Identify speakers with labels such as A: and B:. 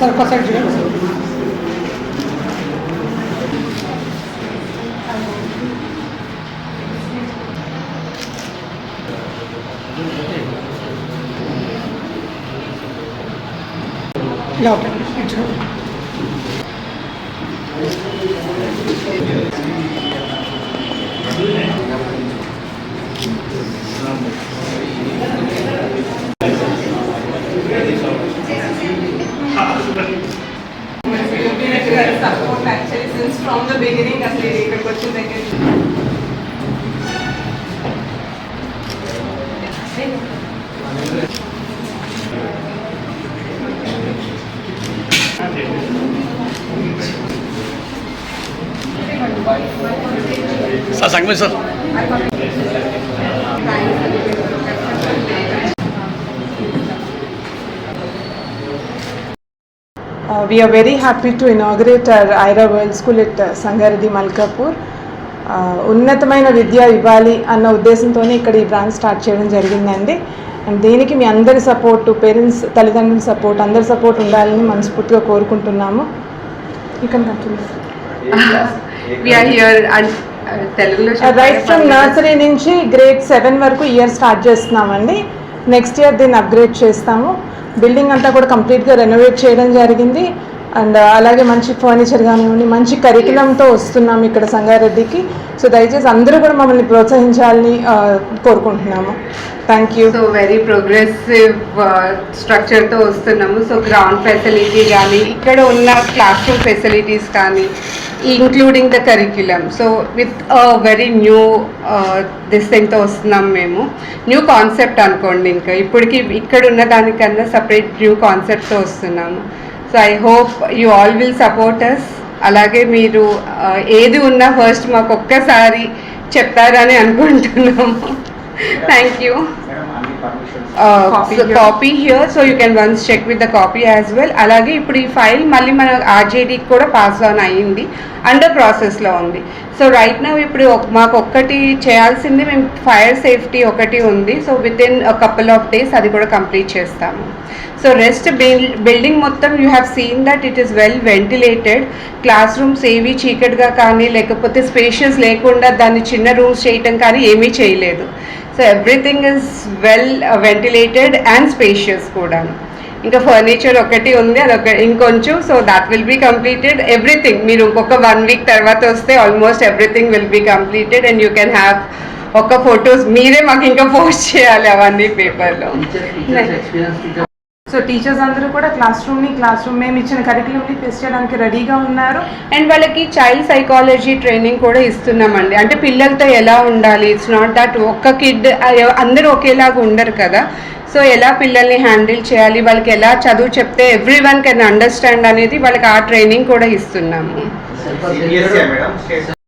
A: Sir ఒకసారి చూడండి sir. ఇలా ఓకే చూడండి.
B: Support actually since from the beginning asli ikkadiki vachin దగ్గర
C: సార్ సంగమే sir
D: We are very happy to inaugurate our Aira World School at Sangareddy Malkapur. ఉన్నతమైన విద్య ఇవ్వాలి అన్న ఉద్దేశంతోనే ఇక్కడ ఈ బ్రాంచ్ స్టార్ట్ చేయడం జరిగిందండి. అండ్ దీనికి మీ అందరి సపోర్టు, పేరెంట్స్, తల్లిదండ్రుల సపోర్ట్, అందరి సపోర్ట్ ఉండాలని మనస్ఫూర్తిగా కోరుకుంటున్నాము. రైట్ ఫ్రమ్ నర్సరీ నుంచి గ్రేడ్ 7 వరకు ఇయర్ స్టార్ట్ చేస్తున్నామండి. నెక్స్ట్ ఇయర్ దీన్ని అప్గ్రేడ్ చేస్తాము. బిల్డింగ్ అంతా కూడా కంప్లీట్గా రెనోవేట్ చేయడం జరిగింది. అండ్ అలాగే మంచి ఫర్నిచర్ కానివ్వండి, మంచి కరికులంతో వస్తున్నాము ఇక్కడ సంగారెడ్డికి. సో దయచేసి అందరూ కూడా మమ్మల్ని ప్రోత్సహించాలని కోరుకుంటున్నాము. Thank you.
B: So very progressive స్ట్రక్చర్తో వస్తున్నాము. సో గ్రౌండ్ ఫెసిలిటీ కానీ, ఇక్కడ ఉన్న క్లాస్ రూమ్ ఫెసిలిటీస్ కానీ, including the curriculum. So with very new this థింగ్తో వస్తున్నాం మేము. న్యూ కాన్సెప్ట్ అనుకోండి, ఇంకా ఇప్పటికి ఇక్కడ ఉన్న దానికన్నా సపరేట్ న్యూ కాన్సెప్ట్తో వస్తున్నాము. So I hope you all will support us. అలాగే మీరు ఏది ఉన్నా ఫస్ట్ మాకు ఒక్కసారి చెప్తారని అనుకుంటున్నాము. Thank you. Copy here, so you can once check with the copy as well. అలాగే ఇప్పుడు ఈ ఫైల్ మళ్ళీ మన ఆర్జేడీకి కూడా పాస్ ఆన్ అయ్యింది, అండర్ ప్రాసెస్లో ఉంది. సో రైట్ నౌ ఇప్పుడు మాకు ఒక్కటి చేయాల్సింది, మేము ఫైర్ సేఫ్టీ ఒకటి ఉంది. So with in couple of days అది కూడా కంప్లీట్ చేస్తాము. సో రెస్ట్ బిల్డింగ్ మొత్తం you have seen that it is well ventilated. Class rooms ఏవి చీకటిగా కానీ లేకపోతే స్పేషియస్ లేకుండా దాన్ని చిన్న రూమ్స్ చేయటం కానీ ఏమీ చేయలేదు. So everything is well ventilated and spacious కూడా. ఇంకా ఫర్నిచర్ ఒకటి ఉంది, అదొక ఇంకొంచెం. So that will be completed. Everything మీరు ఇంకొక 1 వీక్ తర్వాత వస్తే almost everything will be completed and you can have ఒక ఫొటోస్ మీరే మాకు ఇంకా పోస్ట్ చేయాలి అవన్నీ పేపర్లో.
D: సో టీచర్స్ అందరూ కూడా క్లాస్ రూమ్ మేము ఇచ్చిన కరికులంని ఫేస్ చేయడానికి రెడీగా ఉన్నారు.
B: అండ్ వాళ్ళకి చైల్డ్ సైకాలజీ ట్రైనింగ్ కూడా ఇస్తున్నామండి. అంటే పిల్లలతో ఎలా ఉండాలి, ఇట్స్ నాట్ దట్ ఒక్క కిడ్ అందరూ ఒకేలాగా ఉండరు కదా. సో ఎలా పిల్లల్ని హ్యాండిల్ చేయాలి, వాళ్ళకి ఎలా చదువు చెప్తే ఎవ్రీ వన్ కెన్ అండర్స్టాండ్ అనేది వాళ్ళకి ఆ ట్రైనింగ్ కూడా ఇస్తున్నాము.